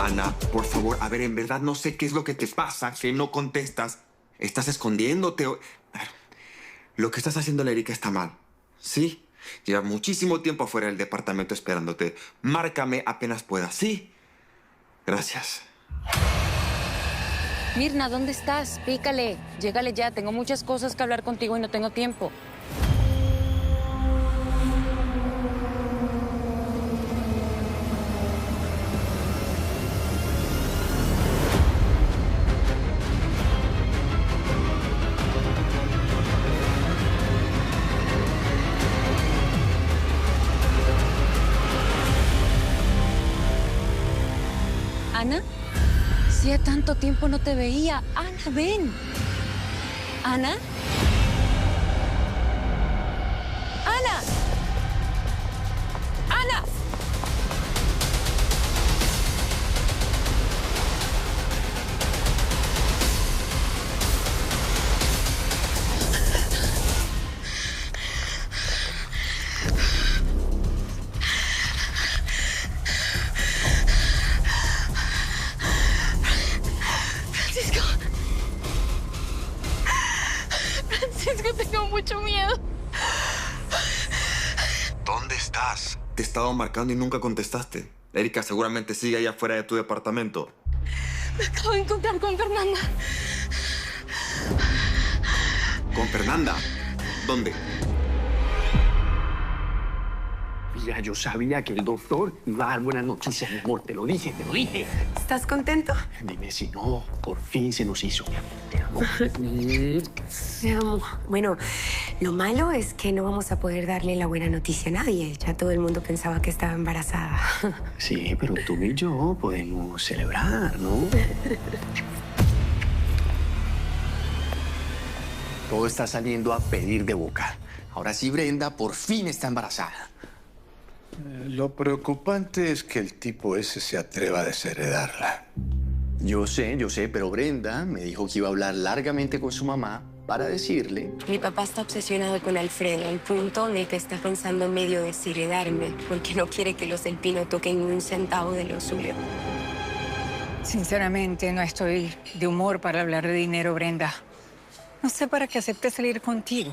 Ana, por favor, a ver, en verdad no sé qué es lo que te pasa, que no contestas. ¿Estás escondiéndote? A ver, lo que estás haciendo, Erika, está mal. ¿Sí? Lleva muchísimo tiempo afuera del departamento esperándote. Márcame apenas puedas, ¿sí? Gracias. Mirna, ¿dónde estás? Pícale. Llégale ya. Tengo muchas cosas que hablar contigo y no tengo tiempo. ¿Ana? Hacía tanto tiempo no te veía. Ana, ven. ¿Ana? ¡Ana! ¡Ana! Francisco, tengo mucho miedo. ¿Dónde estás? Te he estado marcando y nunca contestaste. Erika seguramente sigue allá afuera de tu departamento. Me acabo de encontrar con Fernanda. ¿Con Fernanda? ¿Dónde? Mira, yo sabía que el doctor iba a dar buenas noticias, mi amor. Te lo dije, te lo dije. ¿Estás contento? Dime si no, por fin se nos hizo. Te amo. Te amo. Bueno, lo malo es que no vamos a poder darle la buena noticia a nadie. Ya todo el mundo pensaba que estaba embarazada. Sí, pero tú y yo podemos celebrar, ¿no? Todo está saliendo a pedir de boca. Ahora sí, Brenda por fin está embarazada. Lo preocupante es que el tipo ese se atreva a desheredarla. Yo sé, pero Brenda me dijo que iba a hablar largamente con su mamá para decirle... Mi papá está obsesionado con Alfredo, al punto de que está pensando en medio desheredarme, porque no quiere que los del Pino toquen un centavo de lo suyo. Sinceramente, no estoy de humor para hablar de dinero, Brenda. No sé para qué acepte salir contigo.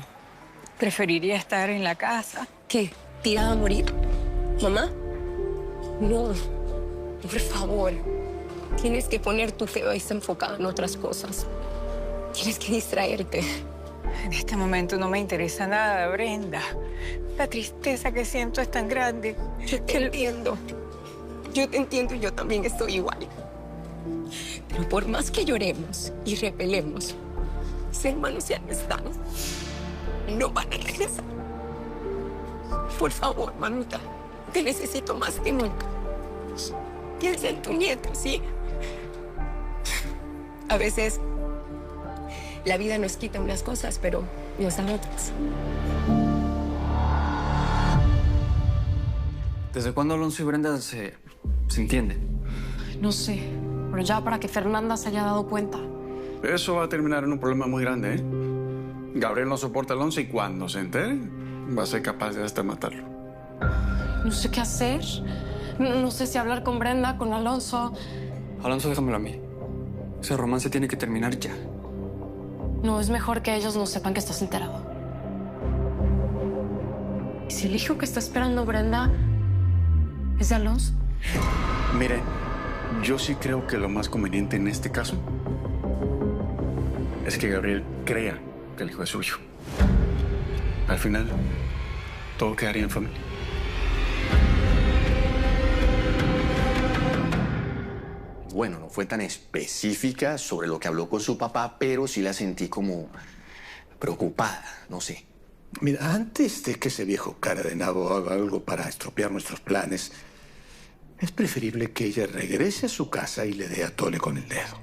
Preferiría estar en la casa. ¿Qué? ¿Tirada a morir? ¿Mamá? No. Por favor. Tienes que poner tu cabeza enfocada en otras cosas. Tienes que distraerte. En este momento no me interesa nada, Brenda. La tristeza que siento es tan grande. Yo te entiendo. Yo te entiendo y yo también estoy igual. Pero por más que lloremos y repelemos, mis hermanos ya no están. No van a regresar. Por favor, mamita. Te necesito más que nunca. Piensa en tu nieta, ¿sí? A veces la vida nos quita unas cosas, pero nos da otras. ¿Desde cuándo Alonso y Brenda se entienden? No sé, pero ya para que Fernanda se haya dado cuenta. Eso va a terminar en un problema muy grande, ¿eh? Gabriel no soporta a Alonso y cuando se entere, va a ser capaz de hasta matarlo. No sé qué hacer. No sé si hablar con Brenda, con Alonso. Alonso, déjamelo a mí. Ese romance tiene que terminar ya. No, es mejor que ellos no sepan que estás enterado. ¿Y si el hijo que está esperando Brenda es de Alonso? Mire, yo sí creo que lo más conveniente en este caso es que Gabriel crea que el hijo es suyo. Al final, todo quedaría en familia. Bueno, no fue tan específica sobre lo que habló con su papá, pero sí la sentí como preocupada, no sé. Mira, antes de que ese viejo cara de nabo haga algo para estropear nuestros planes, es preferible que ella regrese a su casa y le dé a tole con el dedo.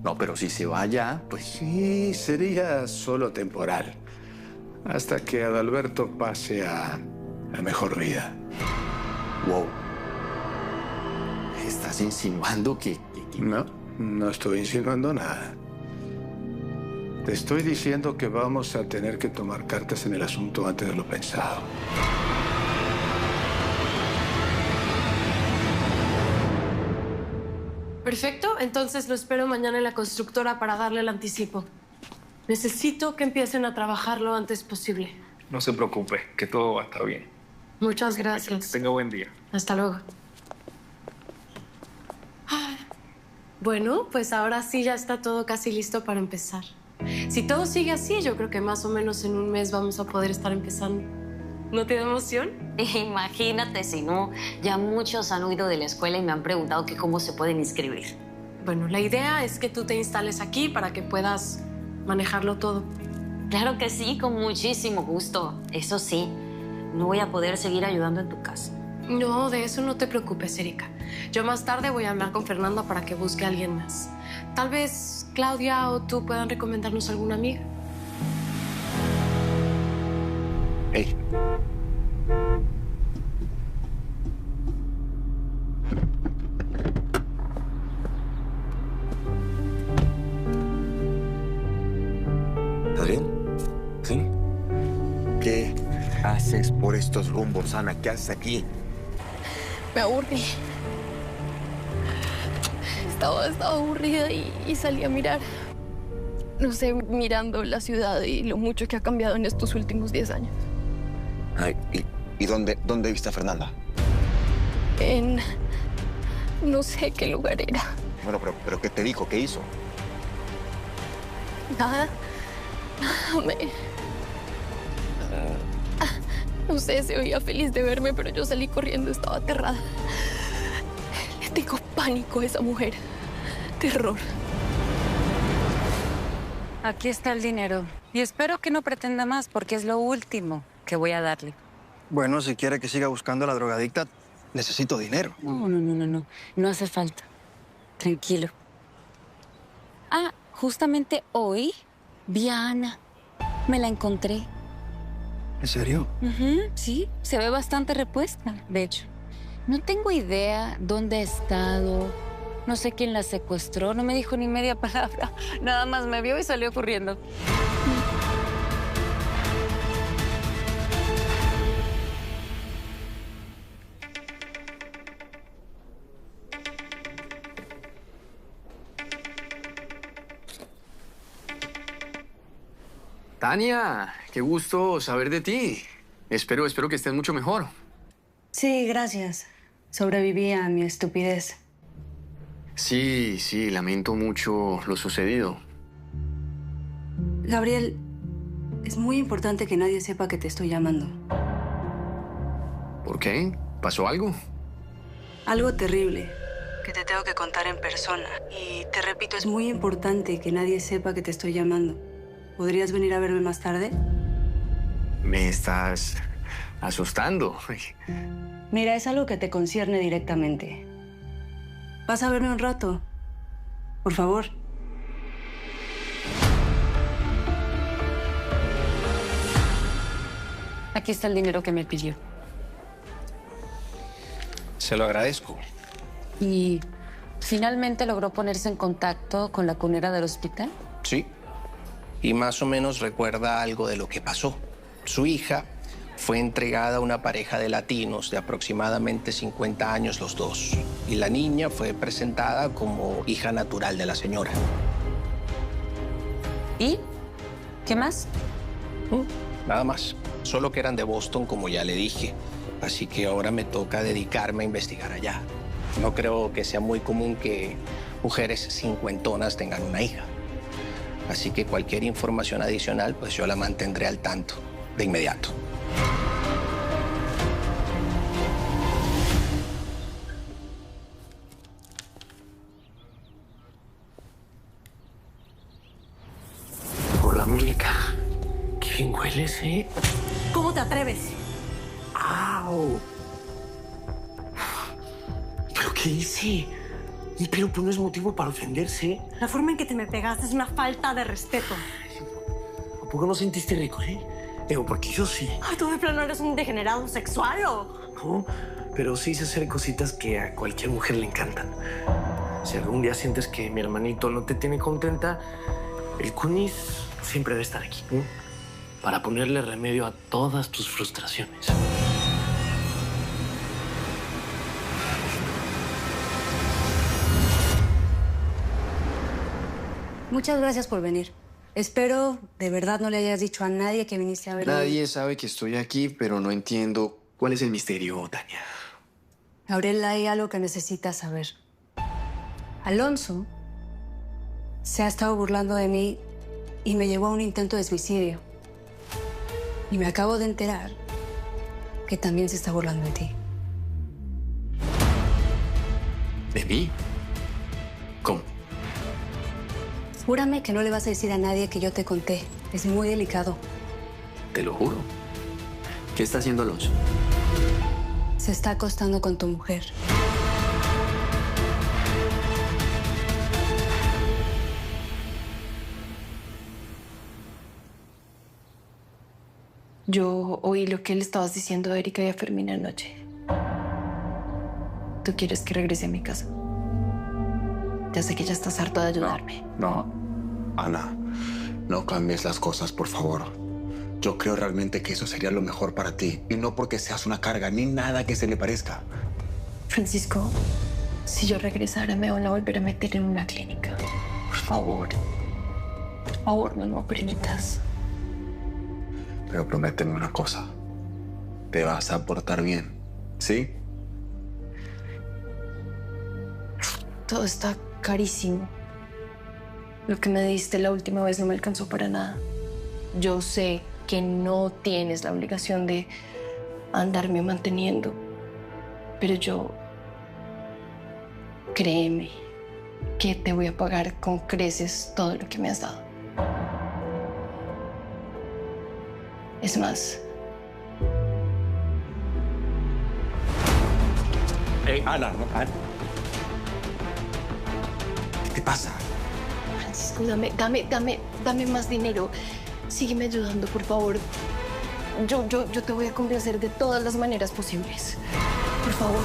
No, pero si se vaya, pues... Sí, sería solo temporal. Hasta que Adalberto pase a mejor vida. Wow. ¿Estás insinuando que...? No, no estoy insinuando nada. Te estoy diciendo que vamos a tener que tomar cartas en el asunto antes de lo pensado. Perfecto, entonces lo espero mañana en la constructora para darle el anticipo. Necesito que empiecen a trabajar lo antes posible. No se preocupe, que todo va a estar bien. Muchas Que gracias. tenga buen día. Hasta luego. Bueno, pues ahora sí ya está todo casi listo para empezar. Si todo sigue así, yo creo que más o menos en un mes vamos a poder estar empezando. ¿No te da emoción? Imagínate si no. Ya muchos han huido de la escuela y me han preguntado que cómo se pueden inscribir. Bueno, la idea es que tú te instales aquí para que puedas manejarlo todo. Claro que sí, con muchísimo gusto. Eso sí, no voy a poder seguir ayudando en tu casa. No, de eso no te preocupes, Erika. Yo más tarde voy a hablar con Fernanda para que busque a alguien más. Tal vez Claudia o tú puedan recomendarnos alguna amiga. Hey. ¿Estás bien? ¿Sí? ¿Qué haces por estos rumbos, Ana? ¿Qué haces aquí? Me aburrí. Estaba aburrida y salí a mirar. No sé, mirando la ciudad y lo mucho que ha cambiado en estos últimos 10 años. Ay, ¿y dónde viste a Fernanda? No sé qué lugar era. Bueno, pero ¿qué te dijo? ¿Qué hizo? Nada. No sé, se oía feliz de verme, pero yo salí corriendo, estaba aterrada. Le tengo pánico a esa mujer. Terror. Aquí está el dinero. Y espero que no pretenda más, porque es lo último que voy a darle. Bueno, si quiere que siga buscando a la drogadicta, necesito dinero. No. No hace falta. Tranquilo. Ah, justamente hoy vi a Ana. Me la encontré. ¿En serio? Sí, se ve bastante repuesta, de hecho. No tengo idea dónde ha estado. No sé quién la secuestró. No me dijo ni media palabra. Nada más me vio y salió corriendo. Tania, qué gusto saber de ti. Espero que estés mucho mejor. Sí, gracias. Sobreviví a mi estupidez. Sí, lamento mucho lo sucedido. Gabriel, es muy importante que nadie sepa que te estoy llamando. ¿Por qué? ¿Pasó algo? Algo terrible que te tengo que contar en persona. Y te repito, es muy importante que nadie sepa que te estoy llamando. ¿Podrías venir a verme más tarde? Me estás asustando. Mira, es algo que te concierne directamente. ¿Vas a verme un rato? Por favor. Aquí está el dinero que me pidió. Se lo agradezco. ¿Y finalmente logró ponerse en contacto con la cunera del hospital? Sí. Y más o menos recuerda algo de lo que pasó. Su hija fue entregada a una pareja de latinos de aproximadamente 50 años los dos. Y la niña fue presentada como hija natural de la señora. ¿Y? ¿Qué más? Nada más. Solo que eran de Boston, como ya le dije. Así que ahora me toca dedicarme a investigar allá. No creo que sea muy común que mujeres cincuentonas tengan una hija. Así que cualquier información adicional, pues yo la mantendré al tanto de inmediato. Hola, Mónica. Qué bien hueles, ¿eh? ¿Cómo te atreves? ¡Au! ¿Pero qué hice? Pero pues no es motivo para ofenderse. La forma en que te me pegaste es una falta de respeto. ¿A poco no sentiste rico, eh? Digo, porque yo sí. Ay, ¿tú de plano eres un degenerado sexual o...? No, pero sí sé hacer cositas que a cualquier mujer le encantan. Si algún día sientes que mi hermanito no te tiene contenta, el Kunis siempre debe estar aquí, ¿eh? Para ponerle remedio a todas tus frustraciones. Muchas gracias por venir. Espero de verdad no le hayas dicho a nadie que viniste a verme. Nadie sabe que estoy aquí, pero no entiendo cuál es el misterio, Tania. Gabriel, hay algo que necesitas saber. Alonso se ha estado burlando de mí y me llevó a un intento de suicidio. Y me acabo de enterar que también se está burlando de ti. ¿De mí? ¿Cómo? Júrame que no le vas a decir a nadie que yo te conté. Es muy delicado. Te lo juro. ¿Qué está haciendo Alonso? Se está acostando con tu mujer. Yo oí lo que le estabas diciendo a Erika y a Fermín anoche. ¿Tú quieres que regrese a mi casa? Ya sé que ya estás harto de ayudarme. No, Ana, no cambies las cosas, por favor. Yo creo realmente que eso sería lo mejor para ti. Y no porque seas una carga, ni nada que se le parezca. Francisco, si yo regresara me van a volver a meter en una clínica. Por favor, no lo permitas. Pero prométeme una cosa. Te vas a portar bien, ¿sí? Todo está carísimo. Lo que me diste la última vez no me alcanzó para nada. Yo sé que no tienes la obligación de andarme manteniendo, pero yo, créeme, que te voy a pagar con creces todo lo que me has dado. Es más... Ana, no, Ana. ¿Qué te pasa? Francisco, dame más dinero. Sígueme ayudando, por favor. Yo te voy a convencer de todas las maneras posibles. Por favor.